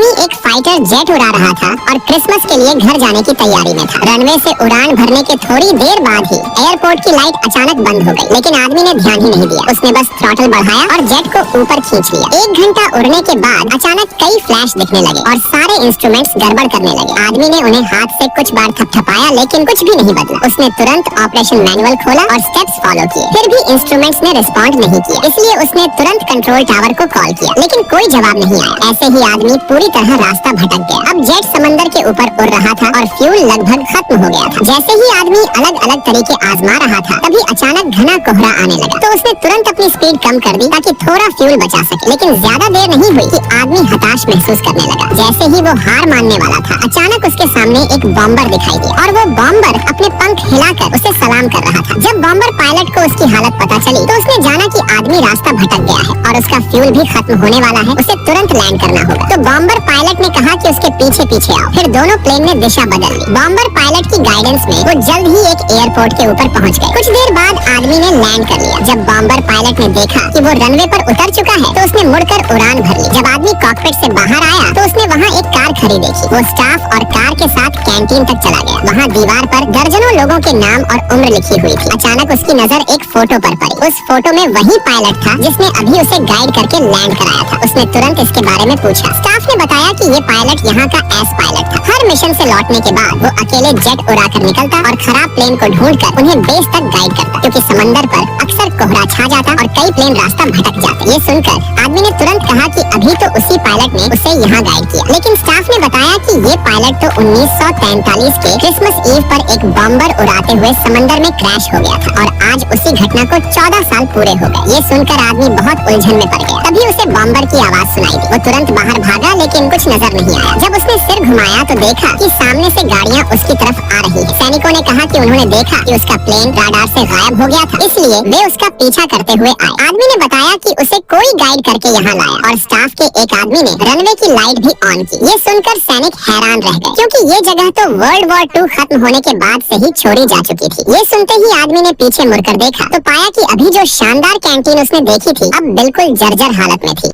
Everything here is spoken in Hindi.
आदमी एक फाइटर जेट उड़ा रहा था और क्रिसमस के लिए घर जाने की तैयारी में था। रनवे से उड़ान भरने के थोड़ी देर बाद ही एयरपोर्ट की लाइट अचानक बंद हो गई, लेकिन आदमी ने ध्यान ही नहीं दिया। उसने बस थ्रॉटल बढ़ाया और जेट को ऊपर खींच लिया। 1 घंटा उड़ने के बाद अचानक कई फ्लैश दिखने लगे और सारे इंस्ट्रूमेंट्स गड़बड़ करने लगे। आदमी ने उन्हें हाथ से कुछ बार थपथपाया, लेकिन कुछ भी नहीं बदला। उसने तुरंत ऑपरेशन मैनुअल खोला और स्टेप्स फॉलो किए, फिर भी इंस्ट्रूमेंट्स ने रिस्पॉन्ड नहीं किया। इसलिए उसने तुरंत कंट्रोल टावर को कॉल किया, लेकिन कोई जवाब नहीं आया। ऐसे ही आदमी पूरी तरह रास्ता भटक गया। अब जेट समंदर के ऊपर उड़ रहा था और फ्यूल लगभग खत्म हो गया था। जैसे ही आदमी अलग अलग तरीके आजमा रहा था, तभी अचानक घना कोहरा आने लगा। तो उसने तुरंत अपनी स्पीड कम कर दी ताकि थोड़ा फ्यूल बचा सके। लेकिन ज्यादा देर नहीं हुई कि आदमी हताश महसूस करने लगा। जैसे ही वो हार मानने वाला था, अचानक उसके सामने एक बॉम्बर दिखाई दिया और वो बॉम्बर अपने पंख हिलाकर उसे सलाम कर रहा था। जब बॉम्बर पायलट को उसकी हालत पता चली, तो उसने जाना कि आदमी रास्ता भटक गया है और उसका फ्यूल भी खत्म होने वाला है। उसे तुरंत लैंड करना होगा। तो बॉम्बर पायलट ने कहा कि उसके पीछे पीछे आओ। फिर दोनों प्लेन ने दिशा बदल ली। बॉम्बर पायलट की गाइडेंस में वो जल्द ही एक एयरपोर्ट के ऊपर पहुंच गए। कुछ देर बाद आदमी ने लैंड कर लिया। जब बॉम्बर पायलट ने देखा कि वो रनवे पर उतर चुका है, तो उसने मुड़कर उड़ान भर ली। जब आदमी कॉकपिट से बाहर आया, तो उसने वहाँ एक कार खड़ी देखी। वो स्टाफ और कार के साथ कैंटीन तक चला गया। वहाँ दीवार पर दर्जनों लोगों के नाम और उम्र लिखी हुई थी। अचानक उसकी नजर एक फोटो पर पड़ी। उस फोटो में वही पायलट था जिसने अभी उसे गाइड करके लैंड कराया था। उसने तुरंत इसके बारे में पूछा। स्टाफ ने बताया कि ये पायलट यहाँ का एस पायलट था। हर मिशन से लौटने के बाद वो अकेले जेट उड़ाकर निकलता और खराब प्लेन को ढूंढकर उन्हें बेस तक गाइड करता, क्योंकि समंदर पर अक्सर कोहरा छा जाता और कई प्लेन रास्ता भटक जाते। ये सुनकर आदमी ने तुरंत कहा कि अभी तो उसी पायलट ने उसे यहाँ गाइड किया। लेकिन स्टाफ ने बताया कि ये पायलट तो 1943 के क्रिसमस ईव पर एक बॉम्बर उड़ाते हुए समंदर में क्रैश हो गया था और आज उसी घटना को 14 साल पूरे हो गए। ये सुनकर आदमी बहुत उलझन में पड़ गया। तभी उसे बॉम्बर की आवाज सुनाई दी। वो तुरंत बाहर भागा, लेकिन कुछ नजर नहीं आया। जब उसने सिर घुमाया तो देखा कि सामने से गाड़ियाँ उसकी तरफ आ रही है। सैनिकों ने कहा कि उन्होंने देखा कि उसका प्लेन राडार से गायब हो गया था, इसलिए वे उसका पीछा करते हुए आए। आदमी ने बताया कि उसे कोई गाइड करके यहाँ लाया और स्टाफ के एक आदमी ने रनवे की लाइट भी ऑन की। ये सुनकर सैनिक हैरान रह गए, क्योंकि ये जगह तो वर्ल्ड वॉर 2 खत्म होने के बाद से ही छोड़ी जा चुकी थी। ये सुनते ही आदमी ने पीछे मुड़कर देखा तो पाया कि अभी जो शानदार कैंटीन उसने देखी थी, अब बिल्कुल जर्जर हालत में थी।